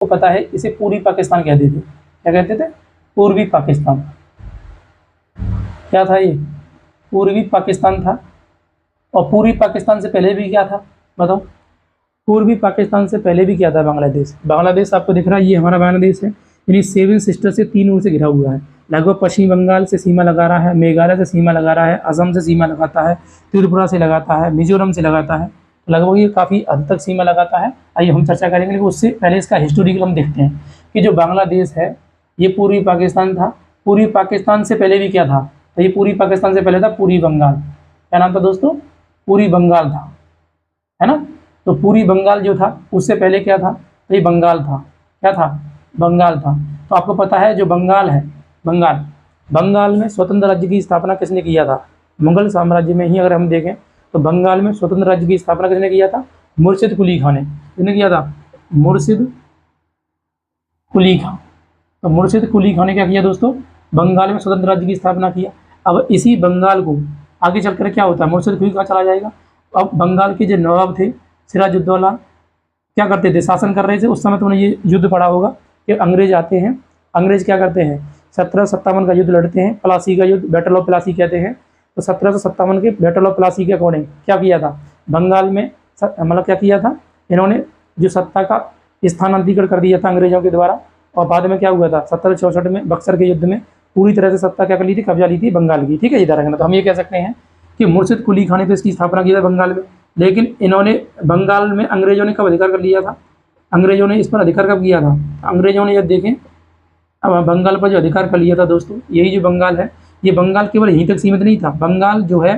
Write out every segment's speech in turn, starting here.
को पता है इसे पूर्वी पाकिस्तान कहते थे। क्या कहते थे? पूर्वी पाकिस्तान। क्या था ये? पूर्वी पाकिस्तान था। और पूर्वी पाकिस्तान से पहले भी क्या था बताओ? पूर्वी पाकिस्तान से पहले भी क्या था? बांग्लादेश। बांग्लादेश आपको दिख रहा है, ये हमारा बांग्लादेश है। यानी 7 सिस्टर से 3 ओर से घिरा हुआ है। लगभग पश्चिम बंगाल से सीमा लगा रहा है, मेघालय से सीमा लगा रहा है, असम से सीमा लगाता है, त्रिपुरा से लगाता है, मिजोरम से लगाता है। लगभग ये काफ़ी हद तक सीमा लगाता है। आइए हम चर्चा करेंगे, लेकिन उससे पहले इसका हिस्टोरिकल हम देखते हैं कि जो बांग्लादेश है ये पूर्वी पाकिस्तान था। पूर्वी पाकिस्तान से पहले भी क्या था? तो ये पूर्वी पाकिस्तान से पहले था पूर्वी बंगाल। क्या नाम था दोस्तों? पूर्वी बंगाल था, है ना। तो पूर्वी बंगाल जो था उससे पहले क्या था? तो ये बंगाल था। क्या था? बंगाल था। तो आपको पता है जो बंगाल है, बंगाल में स्वतंत्र राज्य की स्थापना किसने किया था? मुगल साम्राज्य में ही अगर हम देखें तो बंगाल में स्वतंत्र राज्य की स्थापना किसने किया था? मुर्शिद कुली खान ने। किसने किया था? मुर्शिद कुली खान। तो मुर्शिद कुली खान ने क्या किया दोस्तों? बंगाल में स्वतंत्र राज्य की स्थापना किया। अब इसी बंगाल को आगे चलकर क्या होता है? मुर्शिद कुली खान चला जाएगा। अब बंगाल के जो नवाब थे सिराजुद्दौला क्या करते थे? शासन कर रहे थे। उस समय तुमने ये युद्ध पढ़ा होगा कि अंग्रेज आते हैं। अंग्रेज क्या करते हैं? 1757 का युद्ध लड़ते हैं, प्लासी का युद्ध, बैटल ऑफ प्लासी कहते हैं। तो 1757 के बैटल ऑफ प्लासी के अकॉर्डिंग क्या किया था? बंगाल में मतलब क्या किया था? इन्होंने जो सत्ता का स्थानांतरीकरण कर दिया था अंग्रेजों के द्वारा। और बाद में क्या हुआ था? 1764 में बक्सर के युद्ध में पूरी तरह से सत्ता क्या कर ली थी? कब्जा ली थी बंगाल की। ठीक है, इधर रखना। तो हम ये कह सकते हैं कि मुर्शिद कुली खान ने तो इसकी स्थापना की था बंगाल में। लेकिन इन्होंने बंगाल में अंग्रेजों ने कब अधिकार कर लिया था? अंग्रेजों ने इस पर अधिकार कब किया था? अंग्रेजों ने जब देखें अब बंगाल पर जो अधिकार कर लिया था दोस्तों, यही जो बंगाल है, ये बंगाल केवल यहीं तक सीमित नहीं था। बंगाल जो है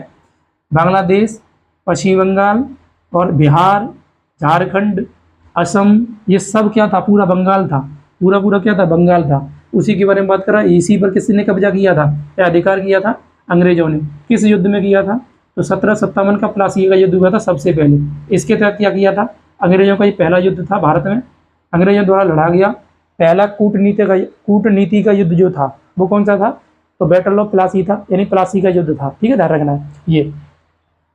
बांग्लादेश, पश्चिम बंगाल और बिहार, झारखंड, असम, ये सब क्या था? पूरा बंगाल था। पूरा क्या था? बंगाल था। उसी के बारे में बात कर रहा है। इसी पर किसने कब्जा किया था या अधिकार किया था? अंग्रेजों ने। किस युद्ध में किया था? तो 1757 का प्लासी का युद्ध हुआ था सबसे पहले। इसके तहत क्या किया था? अंग्रेजों का ये पहला युद्ध था भारत में, अंग्रेजों द्वारा लड़ा गया पहला कूटनीति का युद्ध जो था वो कौन सा था? तो बैटल ऑफ प्लासी था, यानी प्लासी का युद्ध था। ठीक है, ध्यान रखना है ये।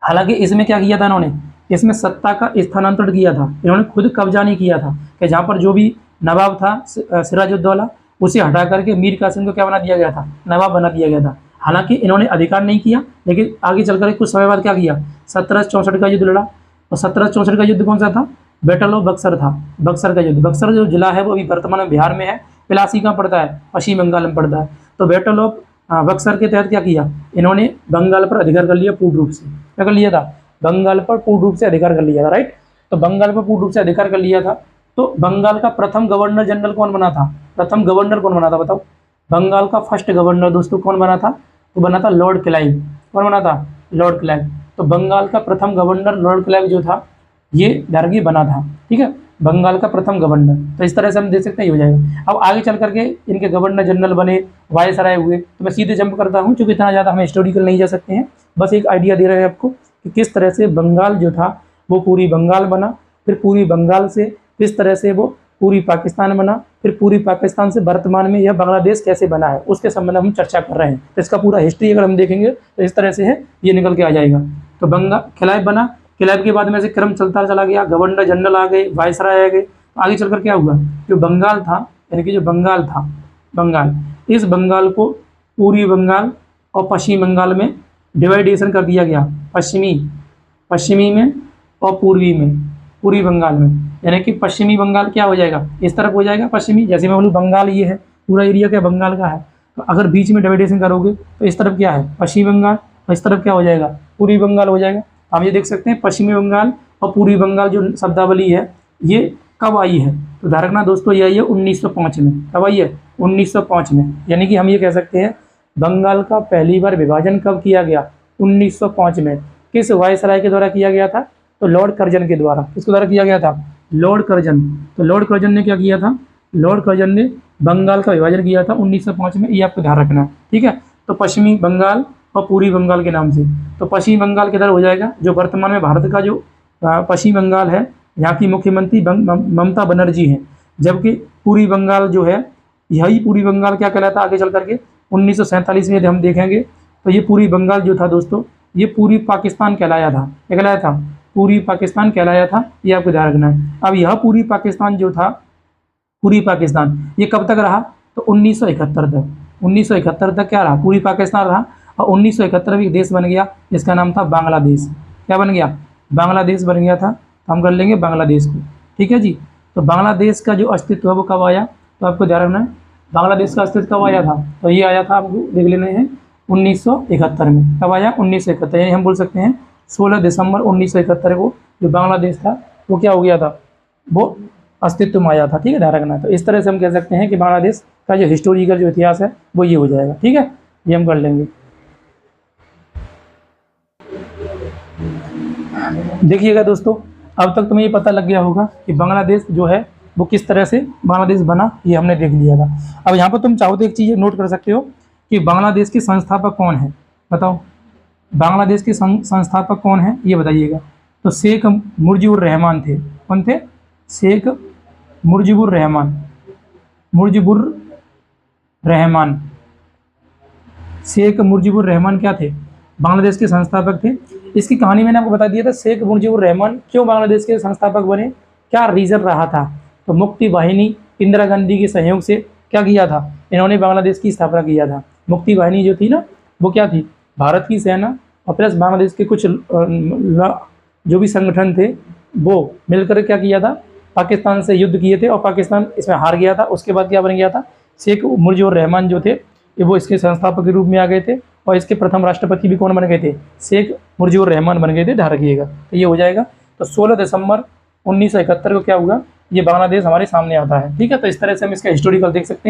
हालांकि इसमें क्या किया था इन्होंने? इसमें सत्ता का स्थानांतरण किया था। इन्होंने खुद कब्जा नहीं किया था कि जहाँ पर जो भी नवाब था सिराजुद्दौला उसे हटा करके मीर कासिम को क्या बना दिया गया था? नवाब बना दिया गया था। हालांकि इन्होंने अधिकार नहीं किया, लेकिन आगे चलकर कुछ समय बाद क्या किया? 1764 का युद्ध लड़ा। और 1764 का युद्ध कौन सा था? बैटल ऑफ बक्सर था। बक्सर का युद्ध। बक्सर जो जिला है वो अभी वर्तमान में बिहार में है। प्लासी कहाँ पड़ता है? पश्चिम बंगाल में पड़ता है। तो बैटल ऑफ बक्सर के तहत क्या किया? इन्होंने बंगाल पर अधिकार कर लिया पूर्ण रूप से। क्या कर लिया था? बंगाल पर पूर्ण रूप से अधिकार कर लिया था, राइट। तो बंगाल पर पूर्ण रूप से अधिकार कर लिया था। तो बंगाल का प्रथम गवर्नर जनरल कौन बना था? प्रथम गवर्नर कौन बना था बताओ? बंगाल का फर्स्ट गवर्नर दोस्तों कौन बना था? तो बना था लॉर्ड क्लाइव। कौन बना था? Lord Clive. तो बंगाल का प्रथम गवर्नर लॉर्ड क्लाइव जो था ये दरगी बना था। ठीक है, बंगाल का प्रथम गवर्नर। तो इस तरह से हम देख सकते हैं, ये हो जाएगा। अब आगे चल करके इनके गवर्नर जनरल बने, वायसराय हुए। तो मैं सीधे जंप करता हूँ, क्योंकि इतना ज़्यादा हम हिस्टोरिकल नहीं जा सकते हैं। बस एक आइडिया दे रहे हैं आपको कि किस तरह से बंगाल जो था वो पूरी बंगाल बना, फिर पूरी बंगाल से किस तरह से वो पूरी पाकिस्तान बना, फिर पूरी पाकिस्तान से वर्तमान में यह बांग्लादेश कैसे बना है, उसके संबंध में हम चर्चा कर रहे हैं। तो इसका पूरा हिस्ट्री अगर हम देखेंगे तो इस तरह से है, ये निकल के आ जाएगा। तो क्लाइव बना, क्लाइव के बाद में से क्रम चलता चला गया, गवर्नर जनरल आ गए, वायसराय आ गए। आगे चलकर क्या हुआ? जो बंगाल था, यानी कि जो बंगाल था, इस बंगाल को पूर्वी बंगाल और पश्चिमी बंगाल में डिवाइडेशन कर दिया गया। पश्चिमी में और पूर्वी बंगाल में। यानी कि पश्चिमी बंगाल क्या हो जाएगा? इस तरफ हो जाएगा पश्चिमी। जैसे मैं बोलूँ बंगाल ये है, पूरा एरिया क्या बंगाल का है। तो अगर बीच में डिवाइडेशन करोगे तो इस तरफ क्या है? पश्चिमी बंगाल। और इस तरफ क्या हो जाएगा? पूर्वी बंगाल हो जाएगा। हम ये देख सकते हैं पश्चिमी बंगाल और पूर्वी बंगाल जो शब्दावली है ये कब आई है? तो ध्यान रखना दोस्तों, ये आई है 1905 में। कब आई है? 1905 में। यानी कि हम ये कह सकते हैं बंगाल का पहली बार विभाजन कब किया गया? 1905 में। किस वायसराय के द्वारा किया गया था? तो लॉर्ड कर्जन के द्वारा। किसके द्वारा किया गया था? Lord Curzon. तो लॉर्ड कर्जन ने क्या किया था? लॉर्ड कर्जन ने बंगाल का विभाजन किया था 1905 में। ये आपको ध्यान रखना है, ठीक है। तो पश्चिमी बंगाल और पूर्वी बंगाल के नाम से। तो पश्चिमी बंगाल किधर हो जाएगा? जो वर्तमान में भारत का जो पश्चिमी बंगाल है, यहाँ की मुख्यमंत्री ममता बनर्जी हैं। जबकि पूर्वी बंगाल जो है, यही पूर्वी बंगाल क्या कहलाता आगे चल करके 1947 में हम देखेंगे तो ये पूर्वी बंगाल जो था दोस्तों, ये पूर्वी पाकिस्तान कहलाया था। क्या कहलाया था? पूर्वी पाकिस्तान कहलाया था। ये आपको ध्यान रखना है। अब यह पूर्वी पाकिस्तान जो था पूर्वी पाकिस्तान। ये कब तक रहा? तो 1971 तक। 1971 तक क्या रहा? पूर्वी पाकिस्तान रहा। और 1971 में एक देश बन गया, जिसका नाम था बांग्लादेश। क्या बन गया? बांग्लादेश बन गया था। तो हम कर लेंगे बांग्लादेश को, ठीक है जी। तो बांग्लादेश का जो अस्तित्व है वो कब आया? तो आपको ध्यान रखना है, बांग्लादेश का अस्तित्व कब आया था? तो ये आया था, आपको देख लेने हैं 1971 में। कब आया? 1971, यानी हम बोल सकते हैं 16 दिसंबर 1971 को जो बांग्लादेश था वो क्या हो गया था? वो अस्तित्व में आया था, ठीक है, ध्यान रखना। तो इस तरह से हम कह सकते हैं कि बांग्लादेश का जो हिस्टोरिकल जो इतिहास है वो ये हो जाएगा, ठीक है, ये हम कर लेंगे। देखिएगा दोस्तों, अब तक तुम्हें ये पता लग गया होगा कि बांग्लादेश जो है वो किस तरह से बांग्लादेश बना, ये हमने देख लिया था। अब यहाँ पर तुम चाहो तो एक चीज़ नोट कर सकते हो कि बांग्लादेश के संस्थापक कौन है? बताओ, बांग्लादेश के संस्थापक कौन है, ये बताइएगा। तो शेख मुजीबुर रहमान थे। कौन थे? शेख मुजीबुर रहमान। मुजीबुर रहमान, शेख मुजीबुर रहमान क्या थे? बांग्लादेश के संस्थापक थे। इसकी कहानी मैंने आपको बता दिया था, शेख मुजीबुर रहमान क्यों बांग्लादेश के संस्थापक बने, क्या रीज़न रहा था। तो मुक्ति वाहिनी इंदिरा गांधी के सहयोग से क्या किया था? इन्होंने बांग्लादेश की स्थापना किया था। मुक्ति वाहिनी जो थी ना, वो क्या थी? भारत की सेना और प्लस बांग्लादेश के कुछ जो भी संगठन थे वो मिलकर क्या किया था? पाकिस्तान से युद्ध किए थे और पाकिस्तान इसमें हार गया था। उसके बाद क्या बन गया था? शेख मुजीबुर रहमान जो थे वो इसके संस्थापक के रूप में आ गए थे और इसके प्रथम राष्ट्रपति भी कौन बन गए थे? शेख मुजीबुर रहमान बन गए थे। ध्यान रखिएगा, तो ये हो जाएगा। तो 16 दिसंबर 1971 को क्या हुआ? ये बांग्लादेश हमारे सामने आता है, ठीक है। तो इस तरह से हम इसका हिस्टोरिकल देख सकते हैं।